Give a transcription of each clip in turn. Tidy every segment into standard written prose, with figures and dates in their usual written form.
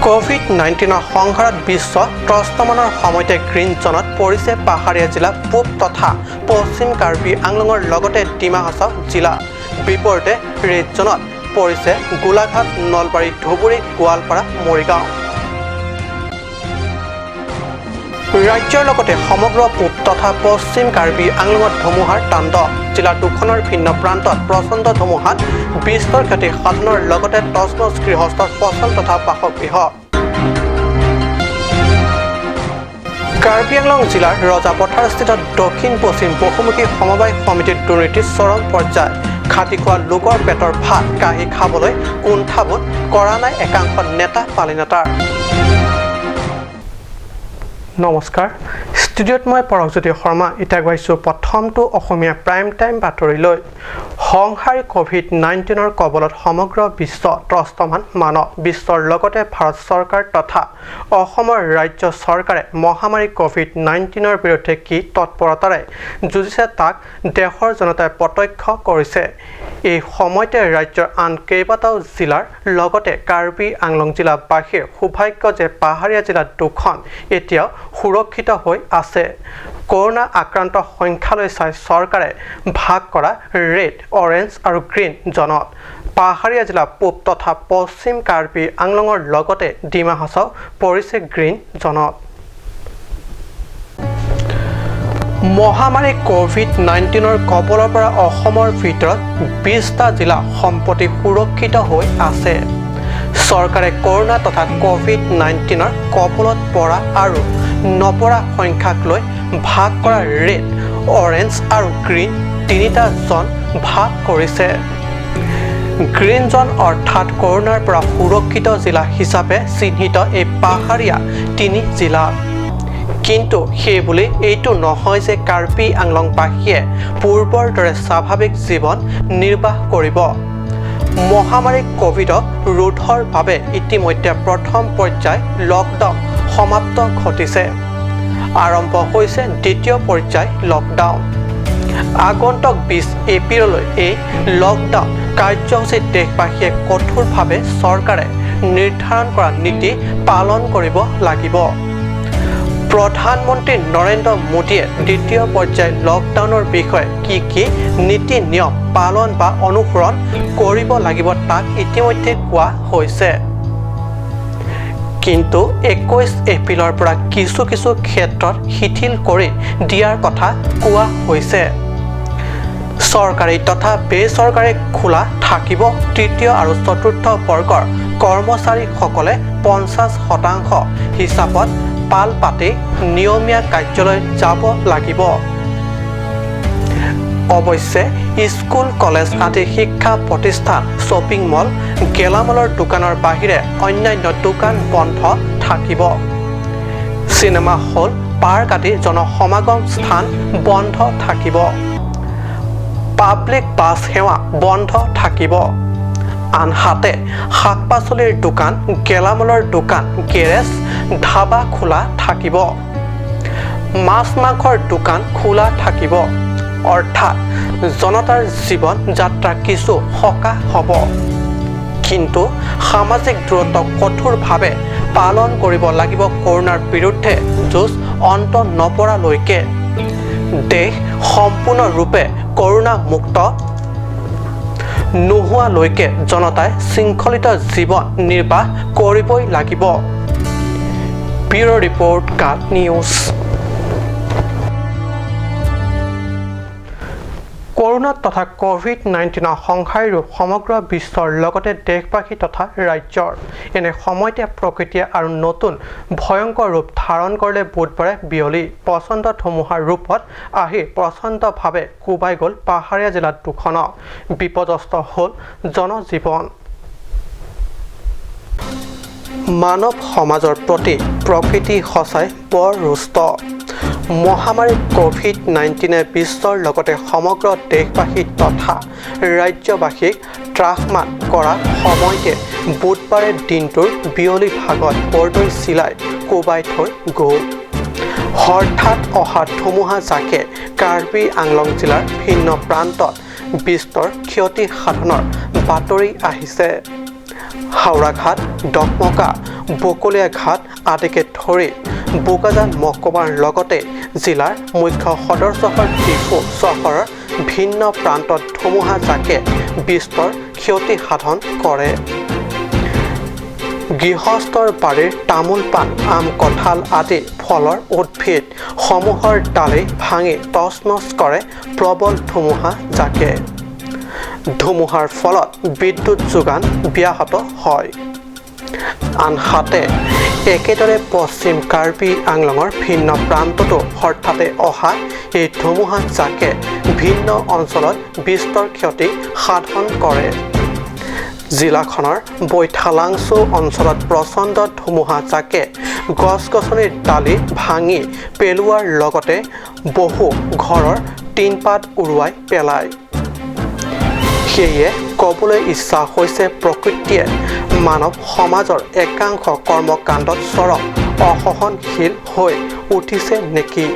COVID-19 সংহাৰত বিশ্ব ত্ৰস্তমানৰ সময়তে green জোনত পৰিছে পাহাৰীয়া জিলা পূব তথা পশ্চিম কাৰ্বি আংলঙৰ লগতে ডিমা হাছাও জিলা। বিপৰীতে ৰেড জোনত পৰিছে গোলাঘাট, নলবাৰী, ধুবুৰী, গোৱালপাৰা, মৰিগাঁও। ৰাজ্যৰ লগতে সমগ্ৰ পূব তথা পশ্চিম কাৰ্বি আংলঙত ধুমুহাৰ তাণ্ডৱ। জিলাৰ দুখনৰ ভিন্ন প্ৰান্তত প্ৰচণ্ড ধুমুহাত বিস্তৰ ক্ষতি সাধনৰ লগতে তছনছ গৃহস্থৰ ফচল তথা বাসগৃহ। কাৰ্বি আংলং জিলাৰ ৰজাপথাৰস্থিত দক্ষিণ পশ্চিম বহুমুখী সমবায় সমিতিৰ দুৰ্নীতিৰ চৰম পৰ্যায়। খাটি খোৱা লোকৰ পেটৰ ভাত কাঢ়ি খাবলৈ কুণ্ঠাবোধ কৰা নাই একাংশ নেতা পালিনেতাৰ। নমস্কাৰ, ষ্টুডিঅ'ত মই পৰকজ্যোতি শৰ্মা। এতিয়া গৈছোঁ প্ৰথমটো অসমীয়া প্ৰাইম টাইম বাতৰিলৈ। সংহাৰী কোভিড-19 কবলত সমগ্ৰ বিশ্ব ত্ৰস্তমান মানৱ। বিশ্বৰ লগতে ভাৰত চৰকাৰ তথা অসমৰ ৰাজ্য চৰকাৰে মহামাৰী কোভিড-19 বিৰুদ্ধে কি তৎপৰতাৰে যুঁজিছে তাক দেশৰ জনতাই প্ৰত্যক্ষ কৰিছে। এই সময়তে ৰাজ্যৰ আন কেইবাটাও জিলাৰ লগতে কাৰ্বি আংলং জিলাবাসীৰ সৌভাগ্য যে পাহাৰীয়া জিলা দুখন এতিয়াও সুৰক্ষিত হৈ আছে। কৰোনা আক্ৰান্ত সংখ্যালৈ চাই চৰকাৰে ভাগ কৰা ৰেড, অৰেঞ্জ আৰু গ্ৰীণ জোনত পাহাৰীয়া জিলা পূব তথা পশ্চিম কাৰ্বি আংলঙৰ লগতে ডিমা হাছাও পৰিছে গ্ৰীণ জোনত। মহামাৰী কোভিড-19 কবলৰ পৰা অসমৰ ভিতৰত 20টা জিলা সম্প্ৰতি সুৰক্ষিত হৈ আছে। চৰকাৰে কৰোনা তথা কোভিড-19 কবলত পৰা আৰু নপৰা সংখ্যাক লৈ ভাগ কৰা ৰেড, অৰেঞ্জ আৰু গ্ৰীণ তিনিটা জোন ভাগ কৰিছে। গ্ৰীণ জোন অৰ্থাৎ কৰোনাৰ পৰা সুৰক্ষিত জিলা হিচাপে চিহ্নিত এই পাহাৰীয়া তিনি জিলা। কিন্তু সেইবুলি এইটো নহয় যে কাৰ্বি আংলংবাসীয়ে পূৰ্বৰ দৰে স্বাভাৱিক জীৱন নিৰ্বাহ কৰিব। মহামাৰী কোভিডক ৰোধৰ বাবে ইতিমধ্যে প্ৰথম পৰ্যায় লকডাউন সমাপ্ত ঘটিছে। আৰম্ভ হৈছে দ্বিতীয় পৰ্যায় লকডাউন। আগন্তুক 20 এপ্ৰিললৈ এই লকডাউন কাৰ্যসূচীত দেশবাসীয়ে কঠোৰভাৱে চৰকাৰে নিৰ্ধাৰণ কৰা নীতি পালন কৰিব লাগিব। প্ৰধানমন্ত্ৰী নৰেন্দ্ৰ মোদীয়ে দ্বিতীয় পৰ্যায় লকডাউনৰ বিষয়ে কি নীতি নিয়ম পালন বা অনুসৰণ কৰিব লাগিব তাক ইতিমধ্যে কোৱা হৈছে। কিন্তু 21 এপ্ৰিলৰ পৰা কিছু ক্ষেত্ৰত শিথিল কৰি দিয়াৰ কথা কোৱা হৈছে। চৰকাৰী তথা বেচৰকাৰী খোলা থাকিব। তৃতীয় আৰু চতুৰ্থ বৰ্গৰ কৰ্মচাৰীসকলে 50% হিচাপত পাল পাতি নিয়মীয়া কাৰ্যালয় যাব লাগিব। অৱশ্যে স্কুল, কলেজ আদি শিক্ষা প্ৰতিষ্ঠান, শ্বপিং মল, গেলামালৰ দোকানৰ বাহিৰে অন্যান্য দোকান বন্ধ থাকিব। চিনেমা হল, পাৰ্ক আদি জনসমাগম স্থান বন্ধ থাকিব। পাব্লিক বাছ সেৱা বন্ধ থাকিব। আনহাতে শাক পাচলিৰ দোকান, গেলামালৰ দোকান, গেৰেজ, ধাবা খোলা থাকিব। মাছ মাংসৰ দোকান খোলা থাকিব। অৰ্থাৎ জনতাৰ জীৱন যাত্ৰা কিছু সকাহ হ'ব। কিন্তু সামাজিক দূৰত্ব কঠোৰভাৱে পালন কৰিব লাগিব। কৰোনাৰ বিৰুদ্ধে যুঁজ অন্ত নপৰালৈকে দেশ সম্পূৰ্ণৰূপে কৰোনা মুক্ত নোহোৱালৈকে জনতাই শৃংখলিত জীৱন নিৰ্বাহ কৰিবই লাগিব। ব্যুৰ' ৰিপৰ্ট, কাট নিউজ। কৰোনা তথা কোভিড-19 সংহাৰী ৰূপ সমগ্ৰ বিশ্বৰ লগতে দেশবাসী তথা ৰাজ্যৰ। এনে সময়তে প্ৰকৃতিয়ে আৰু নতুন ভয়ংকৰ ৰূপ ধাৰণ কৰিলে বুধবাৰে বিয়লি প্ৰচণ্ড ধুমুহাৰ ৰূপত আহি প্ৰচণ্ডভাৱে কোবাই গ'ল পাহাৰীয়া জিলা দুখনক। বিপদগ্ৰস্ত হ'ল জনজীৱন। মানৱ সমাজৰ প্ৰতি প্ৰকৃতি সঁচাই বৰ ৰুষ্ট। মহামাৰী কোভিড-19 বিশ্বৰ লগতে সমগ্ৰ দেশবাসী তথা ৰাজ্যবাসীক ত্ৰাসমান কৰা সময়তে বুধবাৰে দিনটোৰ বিয়লি ভাগত বৰদৈ চিলাই কোবাই থৈ গ'ল। হঠাৎ অহা ধুমুহাজাকে কাৰ্বি আংলং জিলাৰ ভিন্ন প্ৰান্তত বিস্তৰ ক্ষতি সাধনৰ বাতৰি আহিছে। হাওড়াঘাট, ডকমকা, বকলীয়া ঘাট আদিকে ধৰি বোকাজান মহকুমাৰ লগতে জিলাৰ মুখ্য সদৰ চহৰ ডিফু চহৰৰ ভিন্ন প্ৰান্তত ধুমুহা জাকে বিস্তৰ ক্ষতি সাধন কৰে। গৃহস্থৰ বাৰীৰ তামোল পাণ আম কঁঠাল আদি ফলৰ উদ্ভিদ সমূহৰ ডালি ভাঙি তছনছ কৰে প্ৰবল ধুমুহা জাকে। ধুমুহাৰ ফলত বিদ্যুৎ যোগান ব্যাহত হয়। আনহাতে একেদৰে পশ্চিম কাৰ্বি আংলঙৰ ভিন্ন প্ৰান্ততো হঠাতে অহা এই ধুমুহা জাকে ভিন্ন অঞ্চলত বিস্তৰ ক্ষতি সাধন কৰে। জিলাখনৰ বৈঠালাংচু অঞ্চলত প্ৰচণ্ড ধুমুহা জাকে গছ-গছনিৰ ডালি ভাঙি পেলোৱাৰ লগতে বহু ঘৰৰ টিনপাত উৰুৱাই পেলায়। সেয়ে ক'বলৈ ইচ্ছা হৈছে প্ৰকৃতিয়ে মানৱ সমাজৰ একাংশ কৰ্মকাণ্ডত চৰম অসহনশীল হৈ উঠিছে নেকি?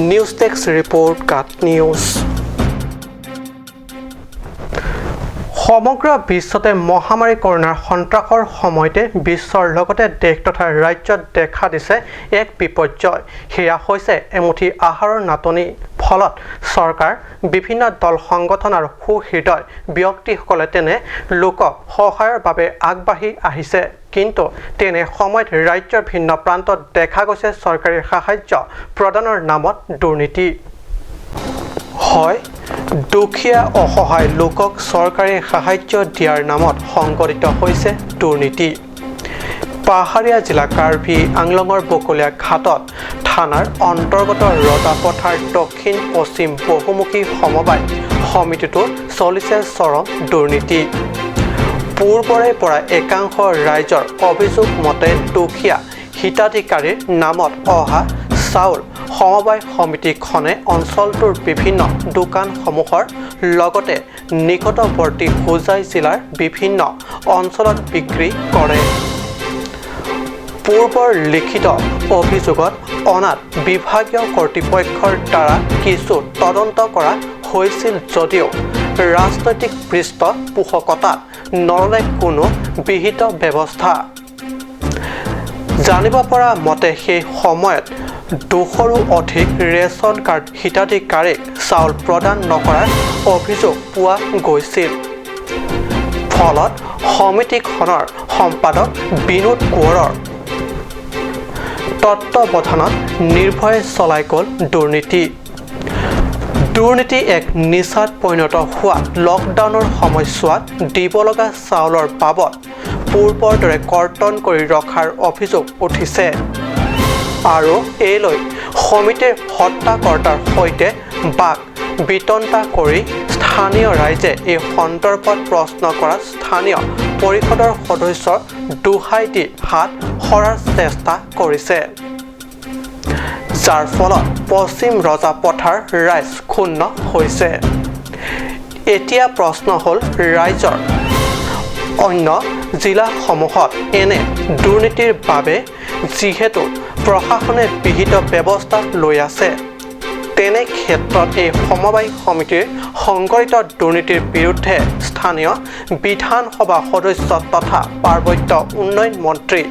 নিউজ ডেস্ক ৰিপৰ্ট কাট নিউজ। সমগ্ৰ বিশ্বতে মহামাৰী কৰোনাৰ সন্ত্ৰাসৰ সময়তে বিশ্বৰ লগতে দেশ তথা ৰাজ্যত দেখা দিছে এক বিপৰ্যয়। সেয়া হৈছে এমুঠি আহাৰৰ নাটনি। ফলত চৰকাৰ বিভিন্ন দল সংগঠন আৰু সুহৃদয় ব্যক্তিসকলে তেনে লোকক সহায়ৰ বাবে আগবাঢ়ি আহিছে। কিন্তু তেনে সময়ত ৰাজ্যৰ ভিন্ন প্ৰান্তত দেখা গৈছে চৰকাৰী সাহায্য প্ৰদানৰ নামত দুৰ্নীতি। হয়, দুখীয়া অসহায় লোকক চৰকাৰী সাহায্য দিয়াৰ নামত সংঘটিত হৈছে দুৰ্নীতি। পাহাৰীয়া জিলা কাৰ্বি আংলঙৰ বকলীয়া ঘাটত থানাৰ অন্তৰ্গত ৰজাপথাৰ দক্ষিণ পশ্চিম বহুমুখী সমবায় সমিতিটো চলিছে চৰম দুৰ্নীতি। পূৰ্বৰে পৰা একাংশ ৰাইজৰ অভিযোগ মতে দুখীয়া হিতাধিকাৰীৰ নামত অহা চাউল সমবায় সমিতিখনে অঞ্চলটোৰ বিভিন্ন দোকানসমূহৰ লগতে নিকটৱৰ্তী হোজাই জিলাৰ বিভিন্ন অঞ্চলত বিক্ৰী কৰে। পূৰ্বৰ লিখিত অভিযোগত অনাত বিভাগীয় কৰ্তৃপক্ষৰ দ্বাৰা কিছু তদন্ত কৰা হৈছিল যদিও ৰাজনৈতিক পৃষ্ঠপোষকতাত নললে কোনো বিহিত ব্যৱস্থা। জানিব পৰা মতে সেই সময়ত 200ৰো অধিক ৰেচন কাৰ্ড হিতাধিকাৰীক চাউল প্ৰদান নকৰাৰ অভিযোগ পোৱা গৈছিল। ফলত সমিতিখনৰ সম্পাদক বিনোদ কোঁৱৰৰ তত্ত্বাৱধানত নিৰ্ভয়ে চলাই গ'ল দুৰ্নীতি। দুৰ্নীতি এক নিচাত পৰিণত হোৱা লকডাউনৰ সময়ছোৱাত দিব লগা চাউলৰ বাবদ পূৰ্বৰ দৰে কৰ্তন কৰি ৰখাৰ অভিযোগ উঠিছে আৰু এইলৈ সমিতিৰ হত্যাকৰ্তাৰ সৈতে বাক বিতণ্ডা কৰি স্থানীয় ৰাইজে এই সন্দৰ্ভত প্ৰশ্ন কৰা স্থানীয় পৰিষদৰ সদস্যৰ দোহাই দি হাত সৰাৰ চেষ্টা কৰিছে, যাৰ ফলত পশ্চিম ৰজাপথাৰ ৰাইজ ক্ষুণ্ণ হৈছে। এতিয়া প্ৰশ্ন হ'ল ৰাইজৰ অন্য জিলাসমূহত এনে দুৰ্নীতিৰ বাবে যিহেতু প্ৰশাসনে বিহিত ব্যৱস্থা লৈ আছে, তেনে ক্ষেত্ৰত এই সমবায় সমিতিৰ সংঘটিত দুৰ্নীতিৰ বিৰুদ্ধে স্থানীয় বিধানসভা সদস্য তথা পাৰ্বত্য উন্নয়ন মন্ত্ৰী,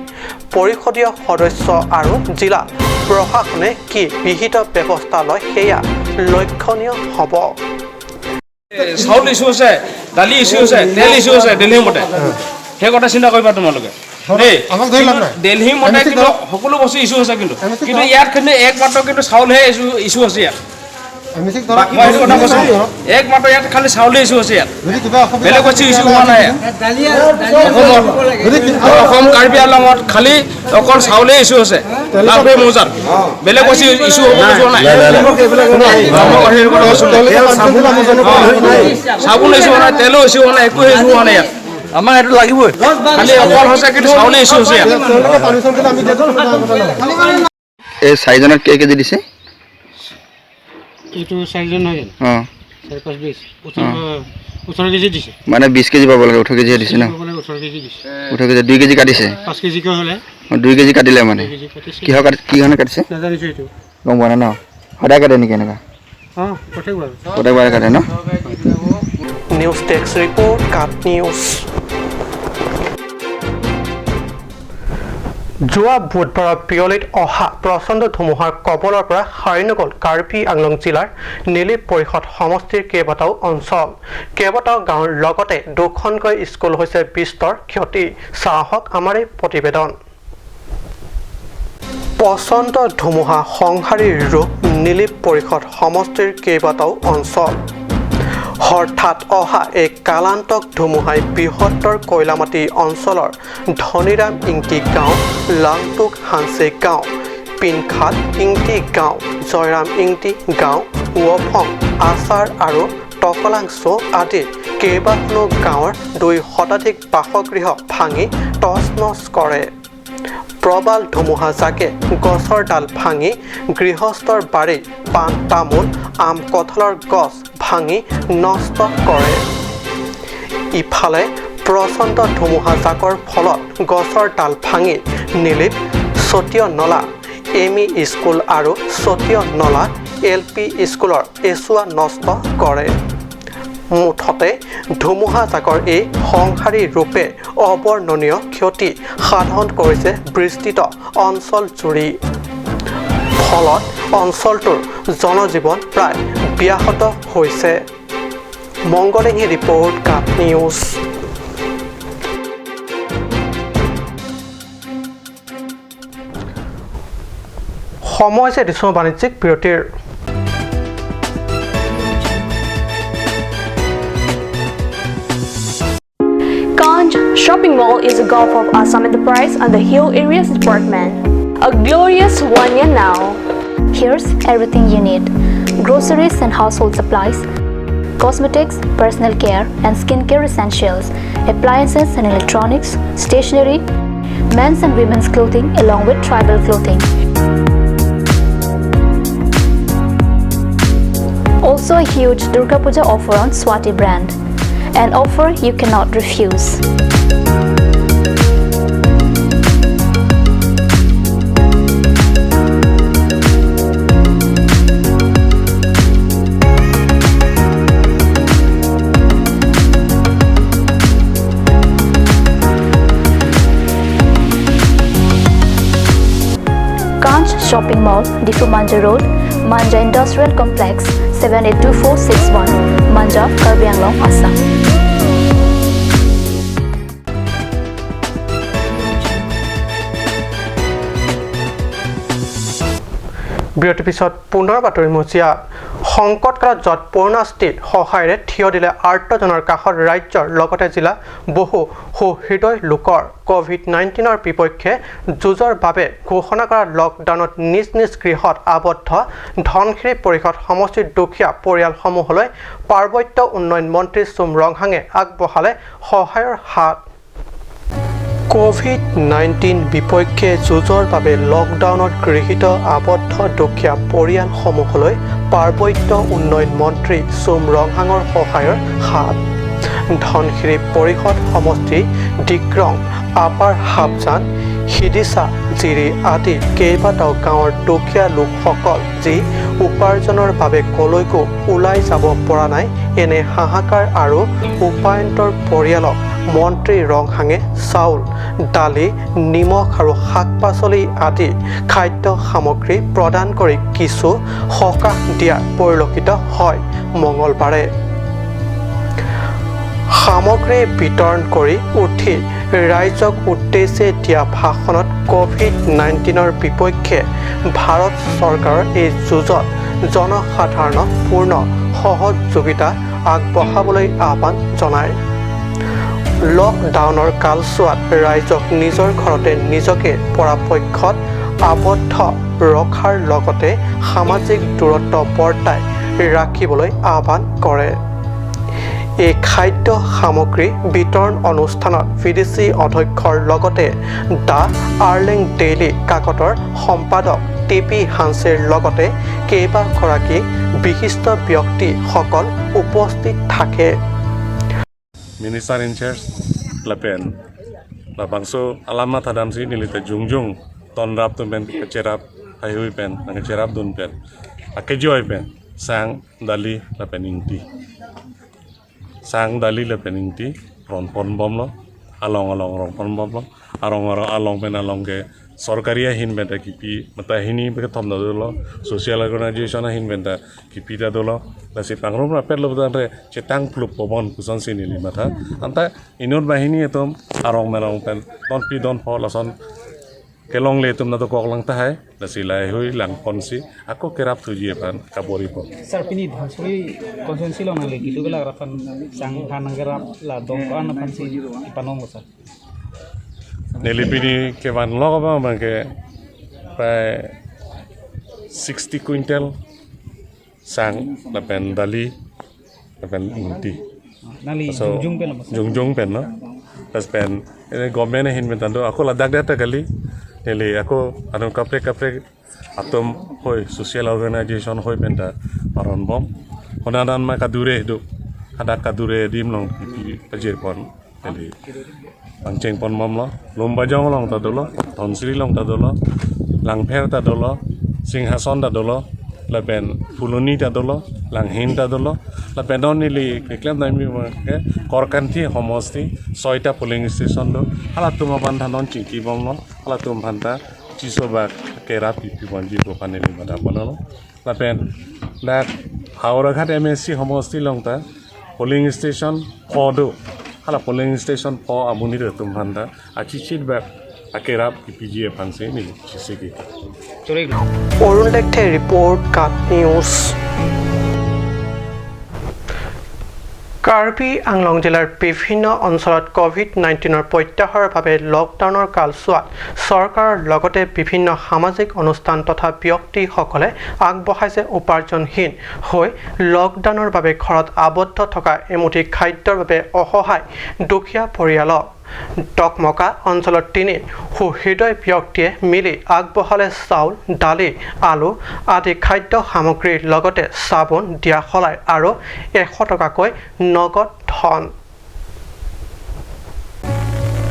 পৰিষদীয় সদস্য আৰু জিলা প্ৰশাসনে কি বিহিত ব্যৱস্থা লয় সেয়া লক্ষণীয় হ'ব। চাউল ইছ্যু আছে, দালি ইছ্যু আছে, তেল ইছ্যু আছে দিল্লীৰ মতে। সেই কথা চিন্তা কৰিবা তোমালোকে দেই। দিল্লীৰ মতে কিন্তু সকলো বস্তু ইছ্যু আছে, কিন্তু ইয়াত কিন্তু একমাত্ৰ কিন্তু চাউলহে ইছ্যু আছে ইয়াত। একমাত্ৰ ইয়াত খালি চাউলে ইছ্যু আছে ইয়াত, বেলেগ বস্তু ইছ্যু হোৱা নাই। অসম কাৰ্বি আংলঙত খালি অকল চাউলে ইছ্যু আছে, লাভে মৌজাত বেলেগ বস্তু ইছ্যু হোৱা নাই। চাবোন ইছ্যু হোৱা নাই, তেলো ইছ্যু হোৱা নাই, একো ইছ্যু হোৱা নাই ইয়াত। আমাৰ এইটো লাগিবই, খালি অকল হৈছে কিন্তু চাউলে ইছ্যু হৈছে ইয়াত। এই চাৰিজনত কেজি দিছে? এইটো 4জন নহয় জানো? 4, 5, 20 18 কেজি দিছে। মানে 20 কেজি পাব লাগে, 18 কেজিহে দিছে ন? 18 কেজি দিছে। 18 কেজি 2 কেজি কাটিছে? 5 কেজি কৈ হ'লে 2 কেজি কাটিলে মানে কি কাৰণে কাটিছে নাজানিছো এইটো। গম পোৱা নাই ন? সদায় কাটে নেকি এনেকুৱা? প্ৰত্যেকবাৰে কাটে ন? নিউজ ডেস্ক ৰিপৰ্ট কাট নিউজ। যোৱা বুধবাৰৰ বিয়লিত অহা প্ৰচণ্ড ধুমুহাৰ কবলৰ পৰা সাৰি নগ'ল কাৰ্বি আংলং জিলাৰ নীলি পৰিষদ সমষ্টিৰ কেইবাটাও অঞ্চল কেইবাটাও গাঁৱৰ লগতে দুখনকৈ স্কুল হৈছে বিস্তৰ ক্ষতি চাহক আমাৰ এই প্ৰতিবেদন প্ৰচণ্ড ধুমুহা সংহাৰী ৰূপ নীলি পৰিষদ সমষ্টিৰ কেইবাটাও অঞ্চল হঠাৎ অহা এই কালান্তক ধুমুহাই বৃহত্তৰ কয়লামাটি অঞ্চলৰ ধনীৰাম ইংটি গাঁও লাংটুক হানচে গাঁও পিনখাল ইংটি গাঁও জয়ৰাম ইংটি গাঁও ৱফং আচাৰ আৰু টকলাংছো আদি কেইবাখনো গাঁৱৰ 2 শতাধিক বাসগৃহ ভাঙি তছনছ কৰে প্ৰবল ধুমুহা জাকে গছৰ ডাল ভাঙি গৃহস্থৰ বাৰী পাণ তামোল আম কঁঠালৰ গছ ভাঙি নষ্ট কৰে ইফালে প্ৰচণ্ড ধুমুহা জাকৰ ফলত গছৰ ডাল ভাঙি নিলিপ চতীয় নলা এমই স্কুল আৰু চতীয় নলা এলপি স্কুলৰ এচুৱা নষ্ট কৰে মুঠতে ধুমুহা জাকৰ এই সংহাৰী ৰূপে অবৰ্ণনীয় ক্ষতি সাধন কৰিছে বিস্তৃত অঞ্চল জুৰি ফলত অঞ্চলটোৰ জনজীৱন প্ৰায় ব্যাহত হৈছে মংগলেহী ৰিপৰ্ট কাপ নিউজ সময় হৈছে দিছো বাণিজ্যিক বিৰতিৰ Ganj Shopping Mall is a gulf of Assam Enterprise and the Hill Areas Department. A glorious 1 year now. Here's everything you need: groceries and household supplies, cosmetics, personal care and skincare essentials, appliances and electronics, stationery, men's and women's clothing along with tribal clothing. Also a huge Durga Puja offer on Swati brand. An offer you cannot refuse. Ganj Shopping Mall, Difu Manja Road, Manja Industrial Complex, 782461, Manja, Karbi Anglong, Assam. বিৰতিৰ পিছত পুনৰ বাতৰি মজিয়া সংকটকালত যৎপূৰ্ণাস্থিত সহায়েৰে থিয় দিলে আৰ্তজনৰ কাষত ৰাজ্যৰ লগতে জিলা বহু সুহৃদয় লোকৰ কোভিড-19ৰ বিপক্ষে যুঁজৰ বাবে ঘোষণা কৰা লকডাউনত নিজ নিজ গৃহত আবদ্ধ ধনশিৰি পৰিষদ সমষ্টিৰ দুখীয়া পৰিয়ালসমূহলৈ পাৰ্বত্য উন্নয়ন মন্ত্ৰী চুম ৰংহাঙে আগবঢ়ালে সহায়ৰ হাত কোভিড-19 বিপক্ষে যুঁজৰ বাবে লকডাউনত গৃহীত আবদ্ধ দুখীয়া পৰিয়ালসমূহলৈ পাৰ্বত্য উন্নয়ন মন্ত্ৰী চুম ৰংহাঙৰ সহায়ৰ হাত ধনশিৰি পৰিষদ সমষ্টি ডিক্ৰং আপাৰ হাবজান হিদিছা জিৰি আদি কেইবাটাও গাঁৱৰ দুখীয়া লোকসকল যি উপাৰ্জনৰ বাবে কলৈকো ওলাই যাব পৰা নাই এনে হাহাকাৰ আৰু উপায়ন্তৰ পৰিয়ালক মন্ত্ৰী ৰংহাঙে চাউল দালি নিমখ আৰু শাক পাচলি আদি খাদ্য সামগ্ৰী প্ৰদান কৰি কিছু সকাহ দিয়া পৰিলক্ষিত হয় মঙলবাৰে সামগ্ৰী বিতৰণ কৰি উঠি ৰাইজক উদ্দেশ্যে দিয়া ভাষণত কোভিড-19ৰ বিপক্ষে ভাৰত চৰকাৰৰ এই যুঁজত জনসাধাৰণক পূৰ্ণ সহযোগিতা আগবঢ়াবলৈ আহ্বান জনায় লকডাউনৰ কালছোৱাত ৰাইজক নিজৰ ঘৰতে নিজকে পৰাপক্ষত আবদ্ধ ৰখাৰ লগতে সামাজিক দূৰত্ব বৰ্তাই ৰাখিবলৈ আহ্বান কৰে এই খাদ্য সামগ্ৰী বিতৰণ অনুষ্ঠানত বিডিচি অধ্যক্ষৰ লগতে দা আৰ্লিং ডেইলি কাকতৰ সম্পাদক টিপি হানছেৰ লগতে কেইবাগৰাকী বিশিষ্ট ব্যক্তিসকল উপস্থিত থাকে Minister in charge lapen labangso alamat hadam si nilita jungjung tonrap tu pen kecerap hayui pen nang kecerap dun pen akejoy pen sang dali lapen ingti sang dali lapen ingti ron pon bom lo along rong pon bom lo along pen along ke सरकारी हिनबेंटा किपी मता हिनी बे थमना दोलो social organisation हिनबेंटा किपी दा दोलो लासे पांग्रोम रापेर लबदान रे चेतांग प्लुप पवन cushion सिनिली माथा अंता इनोर बाहिनी एतम आरंग मेरंग पेन डन फॉ लसन kelong le tum na to kok lang ta hai la si lai hui lang pon si ako kerap tu ji pan kabori po sir pini dhasui konsensi lo nang le gitu bela rafan sang hanang gerap la dong ko an pan si ipanong mo sir neli pini ke van lo ba man ke pa 60 quintal sang la pen dali la pen inti nali jungjung pen no tas pen government hin men tando ako la dak data kali neli ako anu kapre atom hoi social organization hoi penta paron bom honadan ma kadure do ada kadure dim long pajir pon neli pangcheng pon mom lo lomba jong long ta dolo thonsri long ta dolo langpher ta dolo singhason ta dolo la pen fuloni ta dolo langhin ta dolo la pen don nili klem dai mi ke korkanthi homosti 6 ta polling station lo ala tuma bandhanon chiki bom lo ala tum bhanta chisoba ke rapi pibanji to paneli mada banalo la pen la hauraghat msc homosti longta polling station phodo ala polling station pho amuni re tum bhanta achichit ba akerap pgf phanse ni chisiki Arun লেখে report কাট news Karbi Anglong জিলাৰ বিভিন্ন অঞ্চলত COVID-19 প্ৰত্যাহাৰৰ বাবে লকডাউনৰ কালছোৱাত চৰকাৰৰ লগতে বিভিন্ন সামাজিক অনুষ্ঠান তথা ব্যক্তিসকলে আগবঢ়াইছে উপাৰ্জনহীন হৈ লকডাউনৰ বাবে ঘৰত আবদ্ধ থকা এমুঠি খাদ্যৰ বাবে অসহায় দুখীয়া পৰিয়ালক টকমকা অঞ্চলৰ 3 সুহৃদয় ব্যক্তিয়ে মিলি আগবঢ়ালে চাউল দালি আলু আদি খাদ্য সামগ্ৰীৰ লগতে চাবোন দিয়া হলাই আৰু 100 টকাকৈ নগদ ধন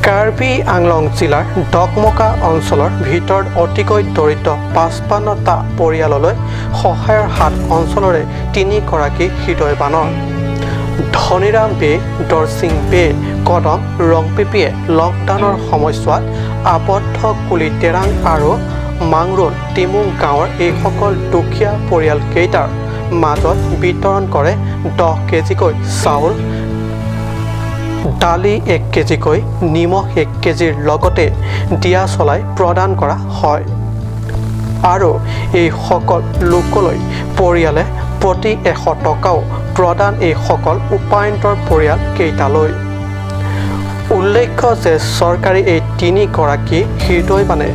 কাৰ্বি আংলং জিলাৰ টকমকা অঞ্চলৰ ভিতৰত অতিকৈ দৰিদ্ৰ 55টা পৰিয়াললৈ সহায়ৰ হাত অঞ্চলৰে 3 গৰাকী হৃদয়বানৰ ধনিৰাম বে দৰসিং বে কদম ৰংপিপিয়ে লকডাউনৰ সময়ছোৱাত আবদ্ধ কুলি তেৰাং আৰু মাংৰুল টিমুং গাঁৱৰ এই সকল দুখীয়া পৰিয়ালকেইটাৰ মাজত বিতৰণ কৰে 10 কেজিকৈ চাউল দালি 1 কেজিকৈ নিমখ 1 কেজিৰ লগতে দিয়া চলাই প্ৰদান কৰা হয় আৰু এই সকল লোকলৈ পৰিয়ালে প্ৰতি 100 টকাও প্ৰদান এই সকল উপায়ন্তৰ পৰিয়াল কেইটালৈ উল্লেখ্য যে চৰকাৰী এই 3 গৰাকী হৃদয়বানে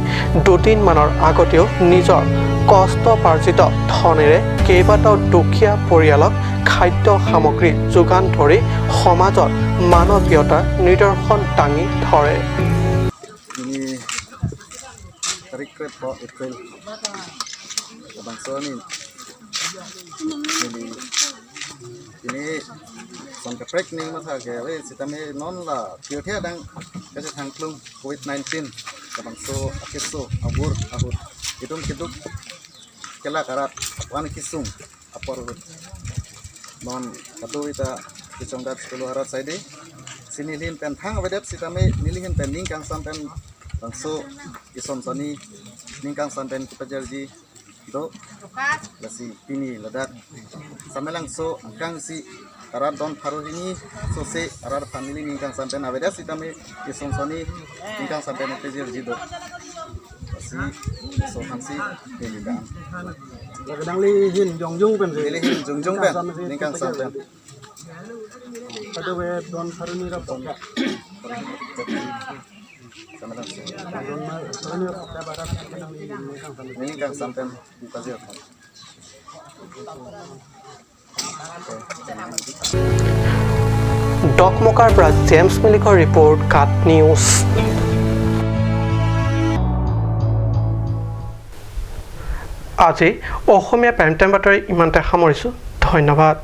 দুদিনমানৰ আগতেও নিজৰ কষ্টপাৰ্জিত ধনেৰে কেইবাটাও দুখীয়া পৰিয়ালক খাদ্য সামগ্ৰী যোগান ধৰি সমাজত মানৱীয়তাৰ নিদৰ্শন দাঙি ধৰে ini son keprek ning ma tha ke we sitame non la pio the dang ke thang plung covid-19 kabang so akiso abur ahur itum kiduk kela karat wan kisung apor non katu ita kicongdat sepuluh harat saide sinilin pen thang abedet sitame nilihin pen ning kang sampen bangso ison soni ning kang sampen kipajarji do lasi pini ladak samelang so kang si arar don paruhini so se arar family ningkang sampai naveda sitame isonsoni ningkang sampai nepejir jido lasi so hansi delidan lagdang li hin jongjung pen hin jongjung pen ningkang sampai pada we don paruni ra pon samelang so ningkang sampai pajir ডকমকাৰ পৰা James মিলিকৰ report কাট news আজি অসমীয়া prime time বাতৰি ইমানতে সামৰিছোঁ ধন্যবাদ